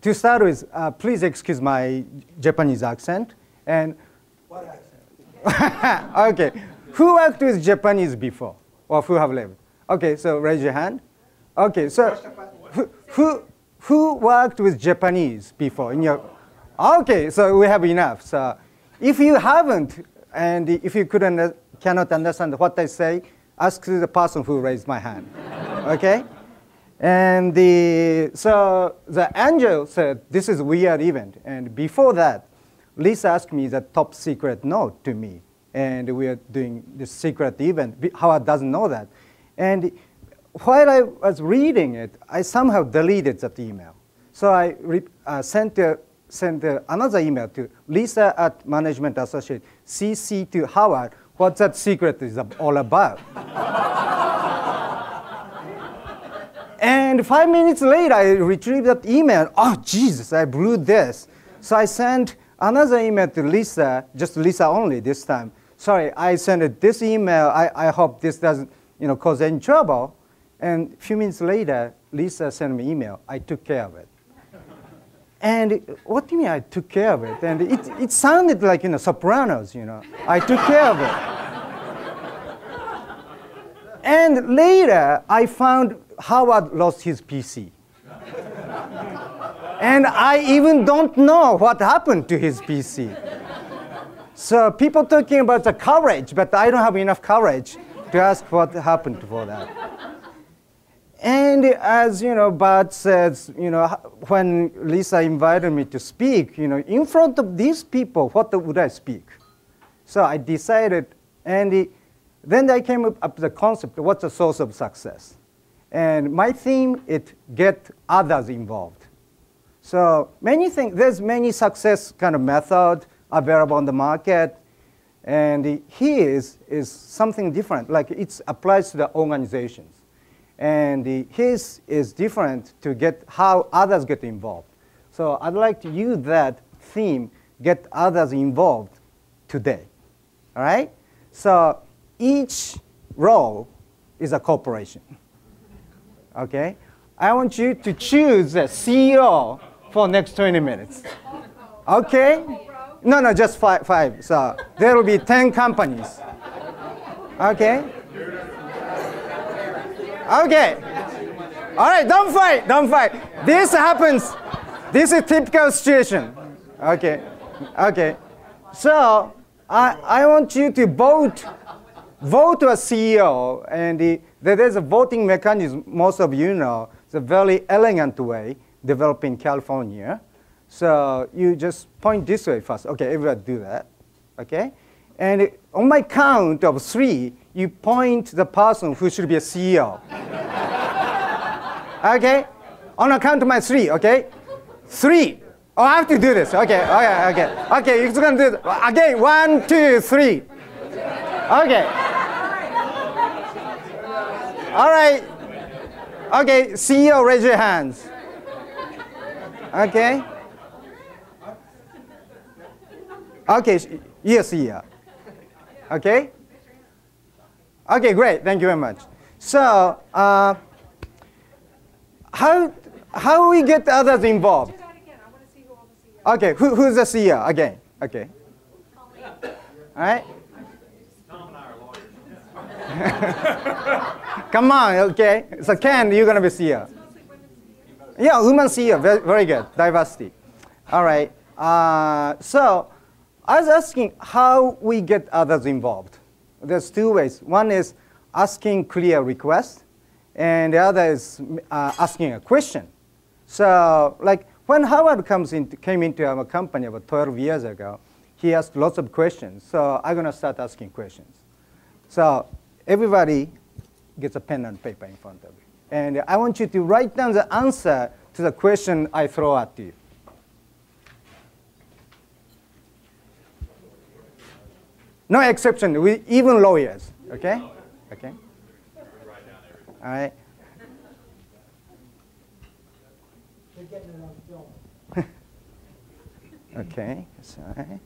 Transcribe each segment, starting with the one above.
to start with, please excuse my Japanese accent. And What accent? okay, who worked with Japanese before, or who have lived? Okay, so raise your hand. Okay, so who worked with Japanese before in your? Okay, so we have enough. So if you haven't, and if you cannot understand what I say, ask the person who raised my hand. Okay. And so the angel said, this is a weird event. And before that, Lisa asked me the top secret note to me. And we are doing this secret event. Howard doesn't know that. And while I was reading it, I somehow deleted that email. So I sent another email to Lisa at Management Associate, CC to Howard, what that secret is all about. And 5 minutes later, I retrieved that email. Oh, Jesus, I blew this. So I sent another email to Lisa, just Lisa only this time. Sorry, I sent this email. I hope this doesn't cause any trouble. And a few minutes later, Lisa sent me an email. I took care of it. And what do you mean I took care of it? And it sounded like Sopranos, I took care of it. And later, I found Howard lost his PC. And I even don't know what happened to his PC. So people talking about the coverage, but I don't have enough courage to ask what happened for that. And as Bart says, when Lisa invited me to speak, in front of these people, what would I speak? So I decided, and then I came up with the concept, what's the source of success? And my theme is get others involved. So there's many success kind of method available on the market. And his is something different, like it applies to the organizations. And his is different to get how others get involved. So I'd like to use that theme, get others involved, today. All right? So each role is a corporation. Okay? I want you to choose a CEO for next 20 minutes. Okay? No, just five. So there will be 10 companies. Okay? Okay. All right, don't fight. This happens. This is a typical situation. Okay. So I want you to vote a CEO, and there's a voting mechanism, most of you know. It's a very elegant way developed in California. So you just point this way first. Okay, everybody do that. Okay? And on my count of 3, you point the person who should be a CEO. Okay? On a count of my 3, okay? 3. Oh, I have to do this. Okay, you're going to do it. Again, 1, 2, 3. Okay. All right. Okay, CEO, raise your hands. Okay. Okay, you're CEO. Okay? Okay, great. Thank you very much. So, how we get others involved? Okay, who's the CEO again? Okay. All right. Tom and I are lawyers. Come on, okay. So Ken, you're gonna be CEO. Yeah, women CEO. Very good. Diversity. All right. So I was asking how we get others involved. There's 2 ways. One is asking clear requests, and the other is asking a question. So, like when Howard came into our company about 12 years ago, he asked lots of questions. So I'm going to start asking questions. So everybody gets a pen and paper in front of you. And I want you to write down the answer to the question I throw at you. No exception, even lawyers, okay? Okay. All right. Okay, sorry.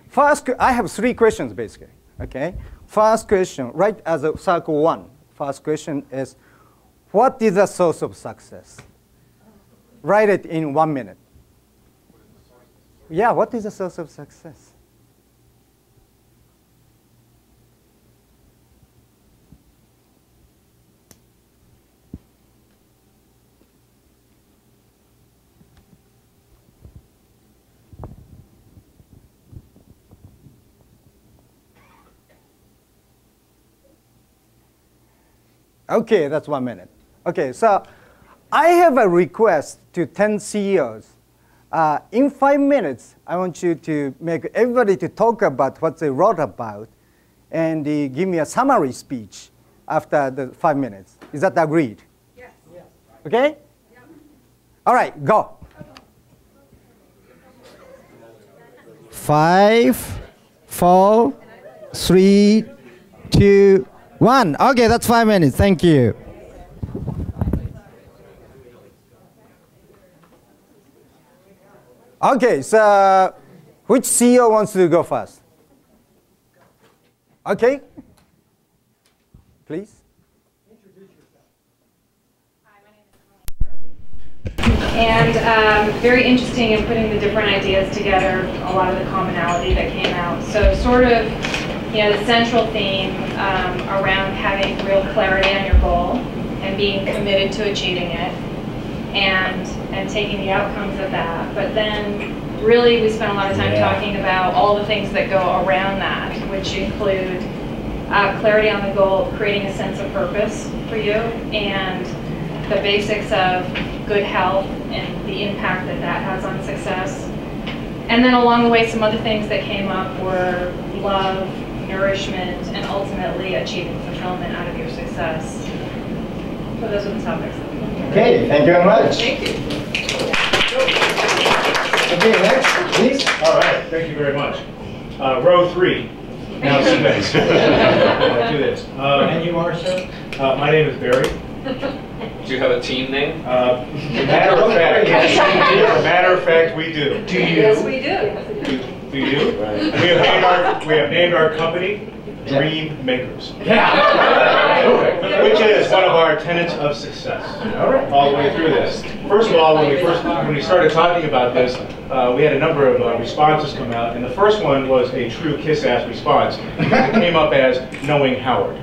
First, I have 3 questions basically, okay? First question, write as a circle 1. first question is, what is the source of success? Write it in 1 minute. Yeah, what is the source of success? Okay, that's 1 minute. Okay, so I have a request to 10 CEOs. In 5 minutes, I want you to make everybody to talk about what they wrote about and give me a summary speech after the 5 minutes. Is that agreed? Yes. Okay? Yep. All right, go. 5, 4, 3, 2, 1. Okay, that's 5 minutes. Thank you. Okay, so which CEO wants to go first? Okay. Please. And very interesting in putting the different ideas together, a lot of the commonality that came out. So sort of, the central theme around having real clarity on your goal and being committed to achieving it and taking the outcomes of that. But then really we spent a lot of time talking about all the things that go around that, which include clarity on the goal, creating a sense of purpose for you, and the basics of good health and the impact that that has on success. And then along the way, some other things that came up were love, nourishment, and ultimately achieving fulfillment out of your success. So those are the topics. Okay, thank you very much. Thank you. Okay, next, please. All right, thank you very much. Row 3. Now see this. Do this. And you are, sir? My name is Barry. Do you have a team name? Matter of fact, we do. Do you? Yes, we do. Do you? We have named our company Dream Makers. Which is one of our tenets of success. All the way through this. First of all, when we started talking about this, we had a number of responses come out, and the first one was a true kiss-ass response. It came up as knowing Howard.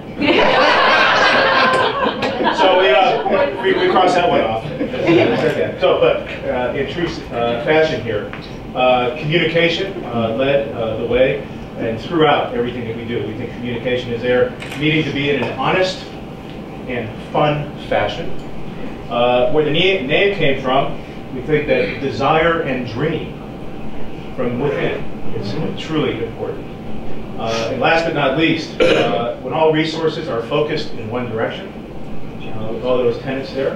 So we crossed that one off. So, but in true fashion here, communication led the way, and throughout everything that we do, we think communication is there, needing to be in an honest and fun fashion. Where the name came from, we think that desire and dream from within is truly important. And last but not least, when all resources are focused in one direction, with all those tenets there,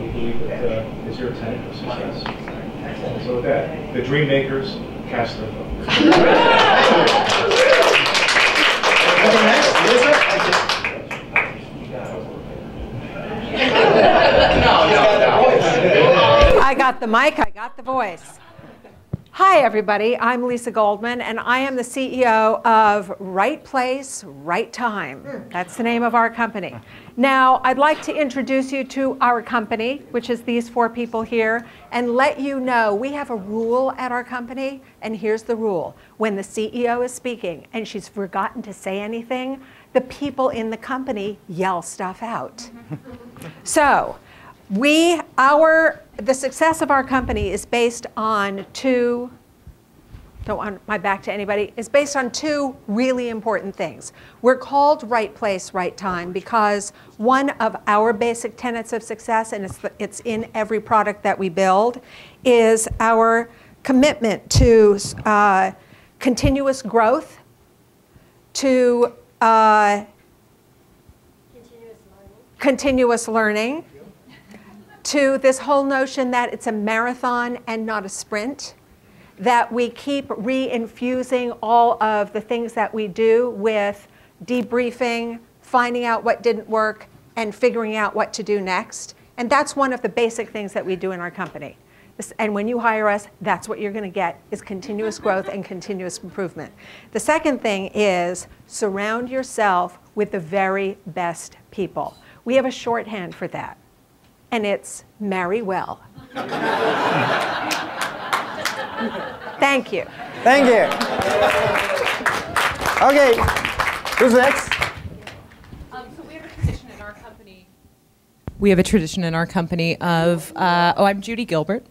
we believe that is your tenet of success. So with that, the Dream Makers cast their vote. I got the mic, I got the voice. Hi, everybody. I'm Lisa Goldman, and I am the CEO of Right Place, Right Time. That's the name of our company. Now, I'd like to introduce you to our company, which is these 4 people here, and let you know we have a rule at our company, and here's the rule. When the CEO is speaking and she's forgotten to say anything, the people in the company yell stuff out. So, the success of our company is based on don't want my back to anybody, is based on 2 really important things. We're called Right Place, Right Time because one of our basic tenets of success, and it's in every product that we build, is our commitment to continuous growth, to continuous learning, to this whole notion that it's a marathon and not a sprint, that we keep re-infusing all of the things that we do with debriefing, finding out what didn't work, and figuring out what to do next. And that's one of the basic things that we do in our company. And when you hire us, that's what you're going to get, is continuous growth and continuous improvement. The second thing is surround yourself with the very best people. We have a shorthand for that, and it's marry well. Thank you. Thank you. Okay, who's next? So we have a tradition in our company. We have a tradition in our company of, I'm Judy Gilbert,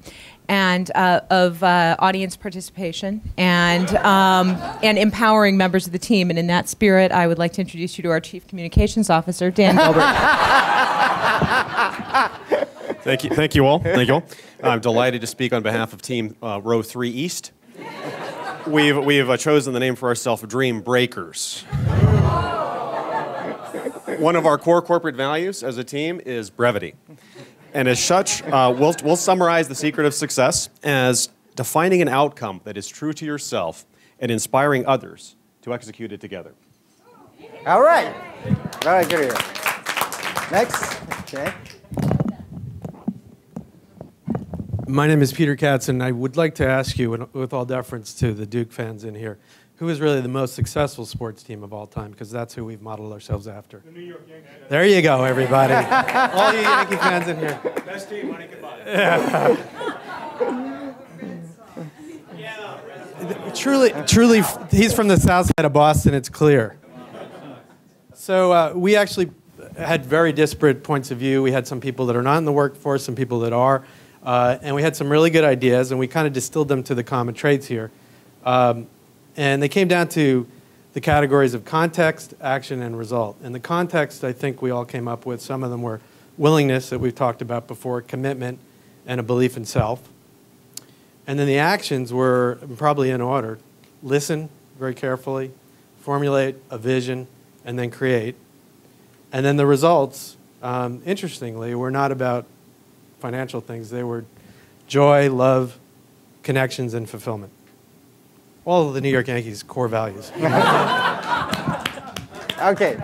and of audience participation and empowering members of the team. And in that spirit, I would like to introduce you to our Chief Communications Officer, Dan Gilbert. Thank you all. I'm delighted to speak on behalf of Team Row 3 East. We've chosen the name for ourselves, Dream Breakers. One of our core corporate values as a team is brevity. And as such, we'll summarize the secret of success as defining an outcome that is true to yourself and inspiring others to execute it together. All right. Very good. Next. Okay. My name is Peter Katz, and I would like to ask you, with all deference to the Duke fans in here, who is really the most successful sports team of all time? Because that's who we've modeled ourselves after. The New York Yankees. There you go, everybody. All you Yankee fans in here. Best team money can buy. Truly, he's from the south side of Boston, it's clear. So we actually had very disparate points of view. We had some people that are not in the workforce, some people that are. And we had some really good ideas, and we kind of distilled them to the common traits here. And they came down to the categories of context, action, and result. And the context, I think we all came up with. Some of them were willingness that we've talked about before, commitment, and a belief in self. And then the actions were probably in order. Listen very carefully, formulate a vision, and then create. And then the results, interestingly, were not about financial things. They were joy, love, connections, and fulfillment. All of the New York Yankees' core values. Okay.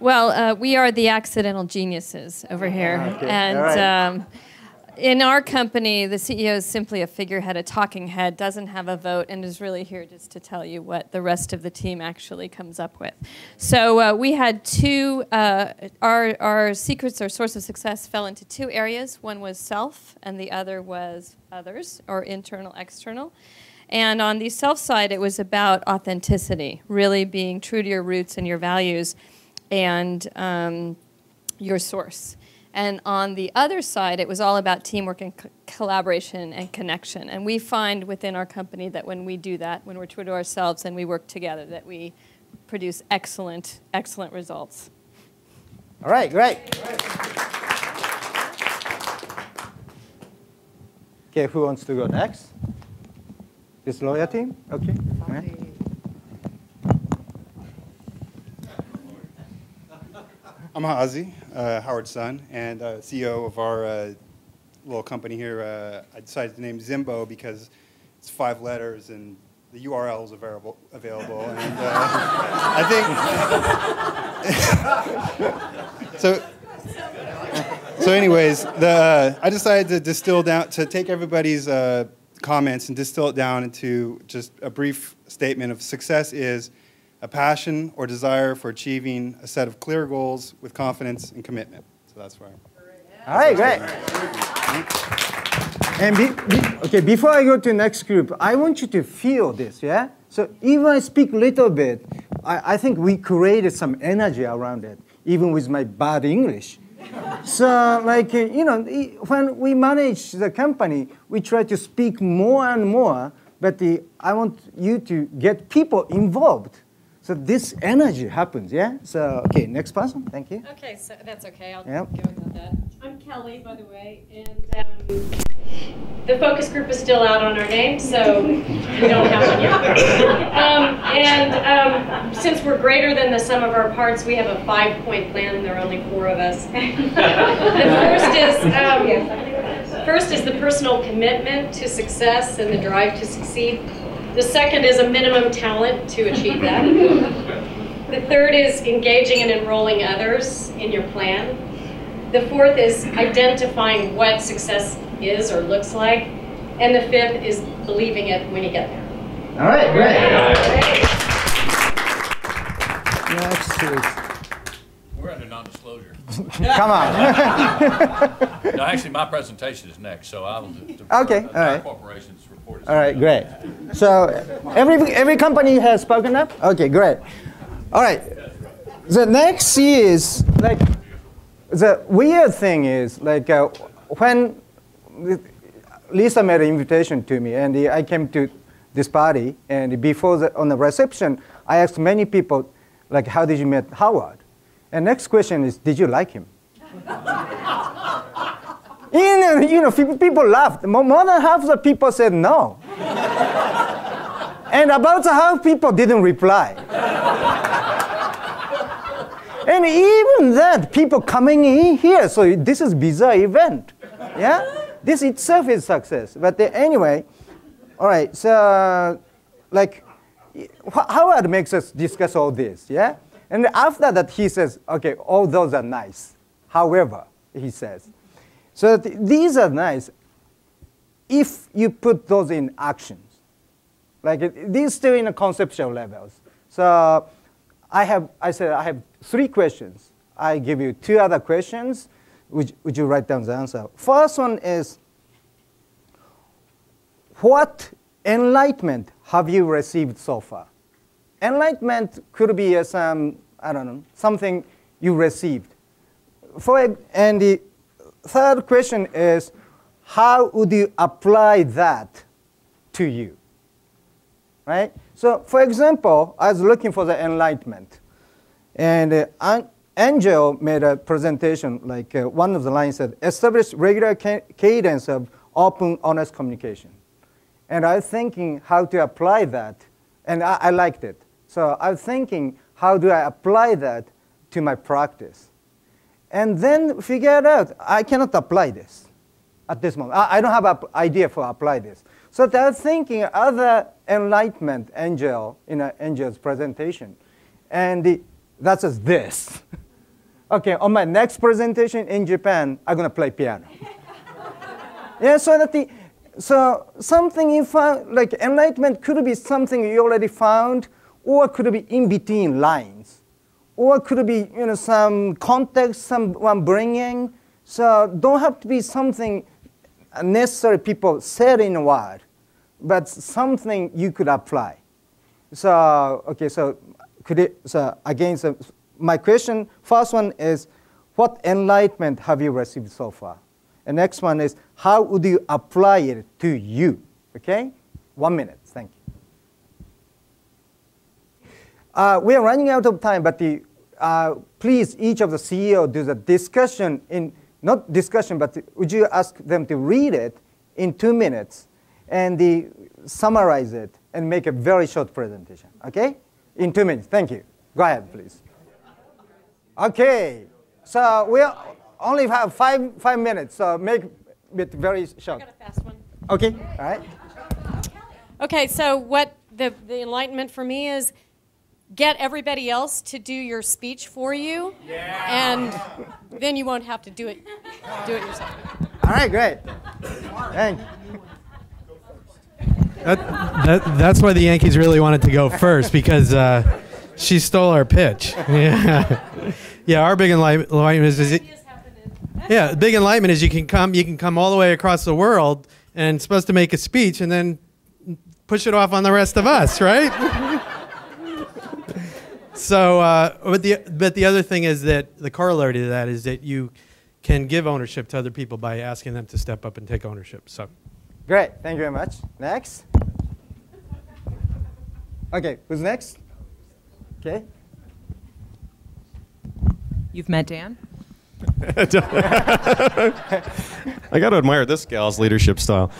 Well, we are the accidental geniuses over here. Okay. And All right. In our company, the CEO is simply a figurehead, a talking head, doesn't have a vote, and is really here just to tell you what the rest of the team actually comes up with. So we had two, our secrets or source of success fell into two areas. One was self, and the other was others, or internal, external. And on the self side, it was about authenticity, really being true to your roots and your values and your source. And on the other side, it was all about teamwork and collaboration and connection. And we find within our company that when we do that, when we're true to ourselves and we work together, that we produce excellent, excellent results. All right, great. Okay, who wants to go next? This lawyer team? Okay. All right. I'm Hazi, Howard's son, and CEO of our little company here. I decided to name Zimbo because it's 5 letters and the URL is available. And I think so. Anyways, I decided to distill down to take everybody's comments and distill it down into just a brief statement of success is a passion or desire for achieving a set of clear goals with confidence and commitment. So that's where All right, great. And okay, before I go to the next group, I want you to feel this, yeah? So even I speak a little bit, I think we created some energy around it, even with my bad English. So, like, you know, when we manage the company, we try to speak more and more, but I want you to get people involved. So this energy happens, yeah? So, okay, next person, thank you. Okay, so that's okay. I'll Yep. go with that. I'm Kelly, by the way, and the focus group is still out on our name, so we don't have one yet. Since we're greater than the sum of our parts, we have a 5-point plan, and there are only 4 of us. The first is the personal commitment to success and the drive to succeed. The second is a minimum talent to achieve that. The third is engaging and enrolling others in your plan. The fourth is identifying what success is or looks like. And the fifth is believing it when you get there. All right, great. Next, please. We're under non-disclosure. Come on. No, actually, my presentation is next, so I'll. Okay, all right. Corporation's report is all right, great. So every company has spoken up? Okay, great. All right. The next is, like, the weird thing is, like, when Lisa made an invitation to me, and I came to this party, and before on the reception, I asked many people, like, how did you meet Howard? And next question is, did you like him? People laughed. More than half the people said no. And about half people didn't reply. And even that, people coming in here, so this is bizarre event. Yeah? This itself is success. But anyway, all right, so, like, Howard makes us discuss all this, yeah? And after that, he says, okay, all those are nice. However, he says, so these are nice if you put those in actions. Like, these still in the conceptual levels. So I said I have 3 questions. I give you 2 other questions. Would you write down the answer? First one is, what enlightenment have you received so far? Enlightenment could be some, I don't know, something you received. And the third question is, how would you apply that to you? Right? So, for example, I was looking for the enlightenment. And Angel made a presentation, like one of the lines said, establish regular cadence of open, honest communication. And I was thinking how to apply that, and I liked it. So I was thinking, how do I apply that to my practice? And then figured out, I cannot apply this at this moment. I don't have an idea for apply this. So I was thinking other enlightenment Angel, in Angel's presentation. And that's just this. Okay, on my next presentation in Japan, I'm going to play piano. Yeah, so something you found, like enlightenment could be something you already found, or could be in between lines, or could be some context someone bringing. So don't have to be something necessary people said in a word, but something you could apply. So okay, so again, my question, first one is, what enlightenment have you received so far? And next one is, how would you apply it to you? Okay? 1 minute, thank you. We are running out of time, but please, each of the CEO do the discussion not discussion, but would you ask them to read it in 2 minutes and summarize it and make a very short presentation, okay? In 2 minutes, thank you. Go ahead, please. Okay, so we only have five minutes, so make it very short. I got a fast one. Okay, all right. Okay, so what the enlightenment for me is, get everybody else to do your speech for you, and then you won't have to do it yourself. All right, great. Thank you. That's why the Yankees really wanted to go first, because she stole our pitch. Yeah, our big enlightenment is big enlightenment is you can come all the way across the world and supposed to make a speech and then push it off on the rest of us, right? So, but the other thing is that the corollary to that is that you can give ownership to other people by asking them to step up and take ownership. So, great, thank you very much. Next. Okay, who's next? Okay. You've met Dan? I got to admire this gal's leadership style.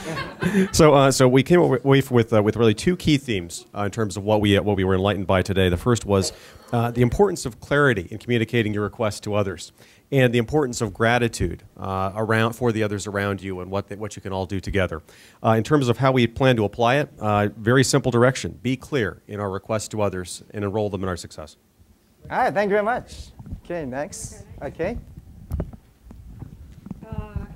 So we came away with really 2 key themes in terms of what we were enlightened by today. The first was the importance of clarity in communicating your requests to others, and the importance of gratitude for the others around you and what you can all do together. In terms of how we plan to apply it, very simple direction: be clear in our requests to others and enroll them in our success. All right, thank you very much. Okay, next. Okay.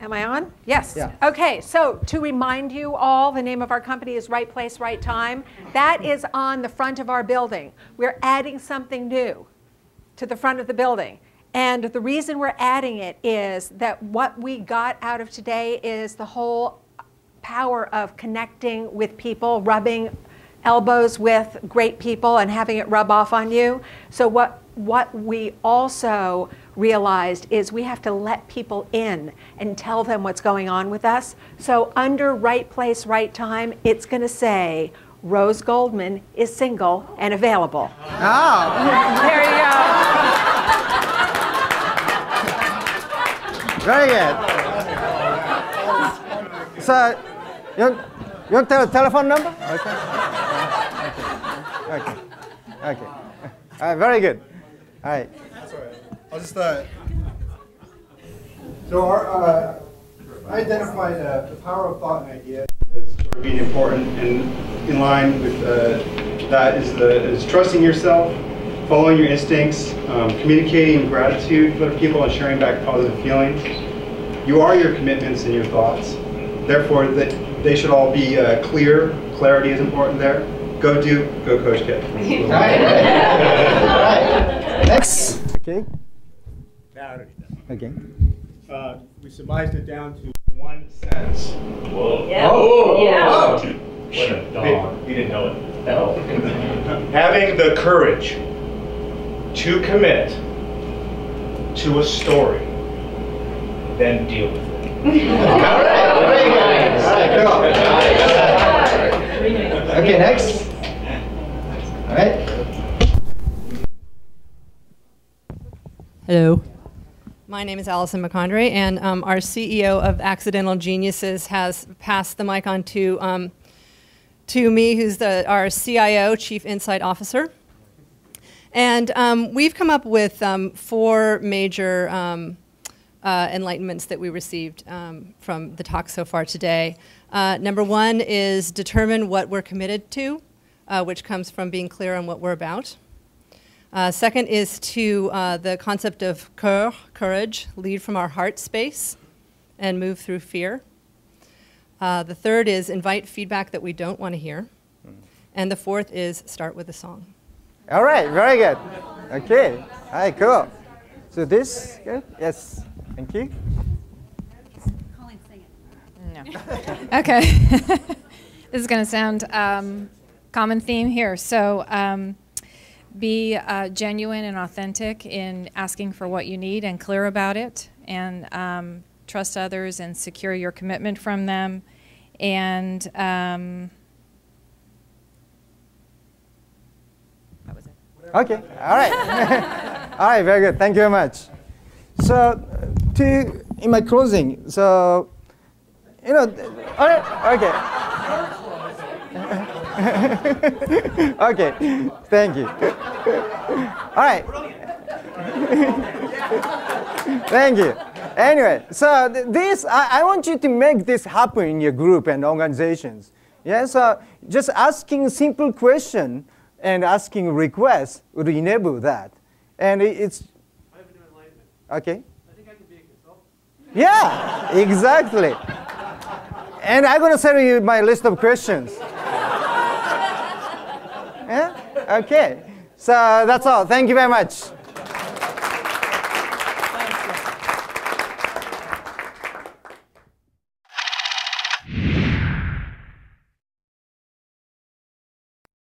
Am I on? Yes. Yeah. Okay, so to remind you all, the name of our company is Right Place, Right Time. That is on the front of our building. We're adding something new. to the front of the building. And the reason we're adding it is that what we got out of today is the whole power of connecting with people, rubbing elbows with great people and having it rub off on you. So what we also realized is we have to let people in and tell them what's going on with us. So under Right Place, Right Time, it's going to say, Rose Goldman is single and available. Oh. There you go. Very good. So, you want to tell a telephone number? Okay. Okay. All right, very good. All right. Sorry. I'll just so I identified the power of thought and idea as sort of being important, and in line with that is trusting yourself, following your instincts, communicating with gratitude with other people, and sharing back positive feelings. You are your commitments and your thoughts. Therefore, they should all be clear. Clarity is important there. Go Duke, go Coach K. All right. Next. Okay. Okay. We surmised it down to one sentence. Whoa. Yeah. Oh! Yeah. Oh. What a dog. He didn't know it. No. Having the courage to commit to a story, then deal with it. All right. Very good. All right, cool. Okay, next. All right. Hello. My name is Allison McCondray, and our CEO of Accidental Geniuses has passed the mic on to me, who's our CIO, Chief Insight Officer. And we've come up with 4 major enlightenments that we received from the talk so far today. Number 1 is determine what we're committed to, which comes from being clear on what we're about. Second is to the concept of courage, lead from our heart space and move through fear. The third is invite feedback that we don't want to hear. And the fourth is start with a song. All right, very good. Okay, all right, cool. So this, good? Yes, thank you. No. Okay. This is going to sound common theme here. So be genuine and authentic in asking for what you need and clear about it, and trust others and secure your commitment from them. And what was it? Okay, all right. All right, very good. Thank you very much. So in my closing, so, all right, okay. Okay, thank you. All right. Thank you. Anyway, so this, I want you to make this happen in your group and organizations. Yeah, so just asking simple question and asking requests would enable that. And it's... I have an enlightenment. Okay. I think I can be a consultant. Yeah, exactly. And I'm going to send you my list of questions. Yeah? Okay. So that's all. Thank you very much.